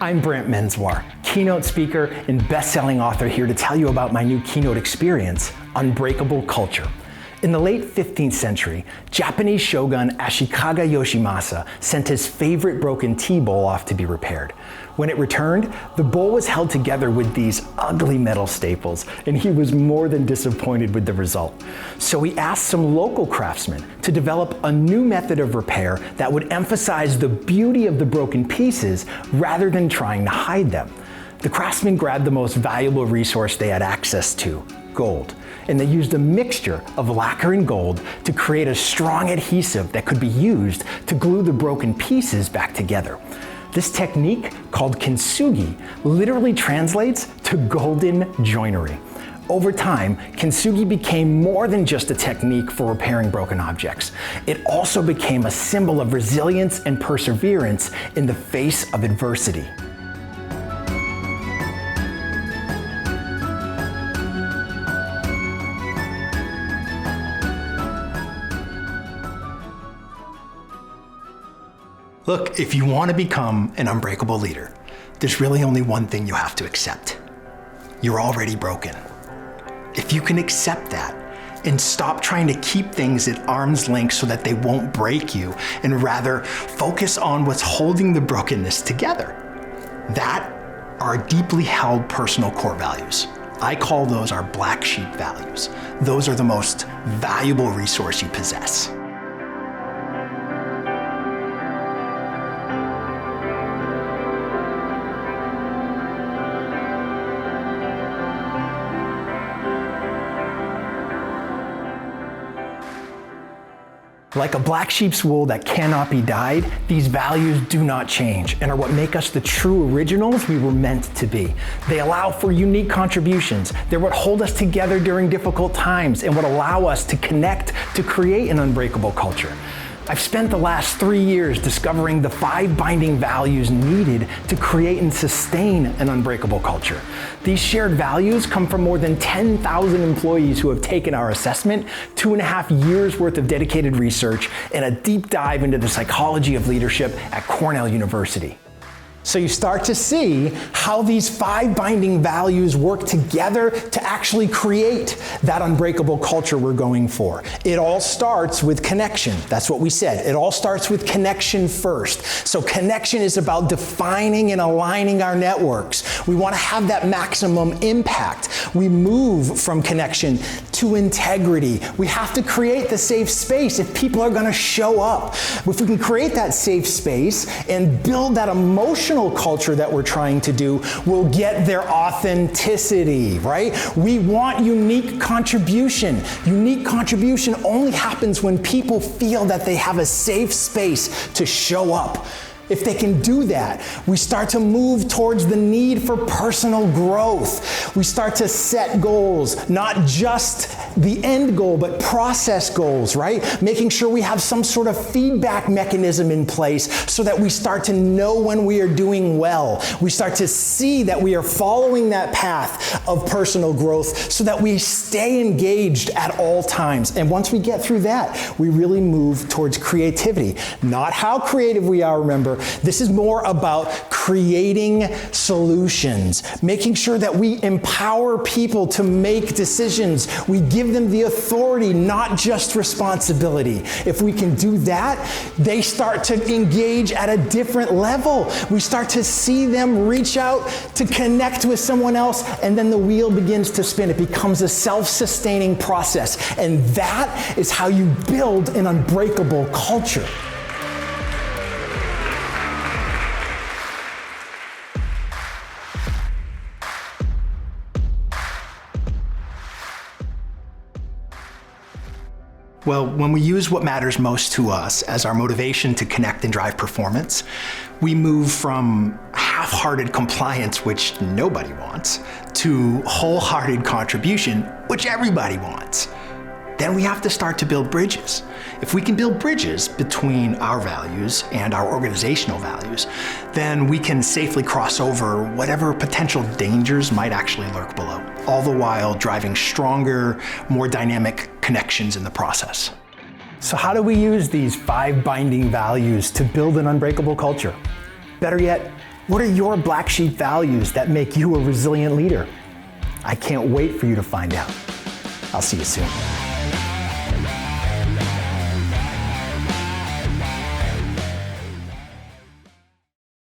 I'm Brant Menswar, keynote speaker and best-selling author, here to tell you about my new keynote experience, Unbreakable Culture. In the late 15th century, Japanese shogun Ashikaga Yoshimasa sent his favorite broken tea bowl off to be repaired. When it returned, the bowl was held together with these ugly metal staples, and he was more than disappointed with the result. So he asked some local craftsmen to develop a new method of repair that would emphasize the beauty of the broken pieces rather than trying to hide them. The craftsmen grabbed the most valuable resource they had access to, gold, and they used a mixture of lacquer and gold to create a strong adhesive that could be used to glue the broken pieces back together. This technique, called kintsugi, literally translates to golden joinery. Over time, kintsugi became more than just a technique for repairing broken objects. It also became a symbol of resilience and perseverance in the face of adversity. Look, if you want to become an unbreakable leader, there's really only one thing you have to accept. You're already broken. If you can accept that and stop trying to keep things at arm's length so that they won't break you, and rather focus on what's holding the brokenness together, that are deeply held personal core values. I call those our black sheep values. Those are the most valuable resource you possess. Like a black sheep's wool that cannot be dyed, these values do not change and are what make us the true originals we were meant to be. They allow for unique contributions. They're what hold us together during difficult times and what allow us to connect to create an unbreakable culture. I've spent the last 3 years discovering the 5 binding values needed to create and sustain an unbreakable culture. These shared values come from more than 10,000 employees who have taken our assessment, 2.5 years worth of dedicated research, and a deep dive into the psychology of leadership at Cornell University. So you start to see how these 5 binding values work together to actually create that unbreakable culture we're going for. It all starts with connection. That's what we said. It all starts with connection first. So connection is about defining and aligning our networks. We want to have that maximum impact. We move from connection to integrity. We have to create the safe space if people are going to show up. If we can create that safe space and build that emotional culture that we're trying to do, we'll get their authenticity, right? We want unique contribution. Unique contribution only happens when people feel that they have a safe space to show up. If they can do that, we start to move towards the need for personal growth. We start to set goals, not just the end goal, but process goals, right? Making sure we have some sort of feedback mechanism in place so that we start to know when we are doing well. We start to see that we are following that path of personal growth so that we stay engaged at all times. And once we get through that, we really move towards creativity. Not how creative we are, remember. This is more about creating solutions, making sure that we empower people to make decisions. We give them the authority, not just responsibility. If we can do that, they start to engage at a different level. We start to see them reach out to connect with someone else, and then the wheel begins to spin. It becomes a self-sustaining process. And that is how you build an unbreakable culture. Well, when we use what matters most to us as our motivation to connect and drive performance, we move from half-hearted compliance, which nobody wants, to wholehearted contribution, which everybody wants. Then we have to start to build bridges. If we can build bridges between our values and our organizational values, then we can safely cross over whatever potential dangers might actually lurk below, all the while driving stronger, more dynamic connections in the process. So how do we use these 5 binding values to build an unbreakable culture? Better yet, What are your black sheep values that make you a resilient leader? I can't wait for you to find out. I'll see you soon.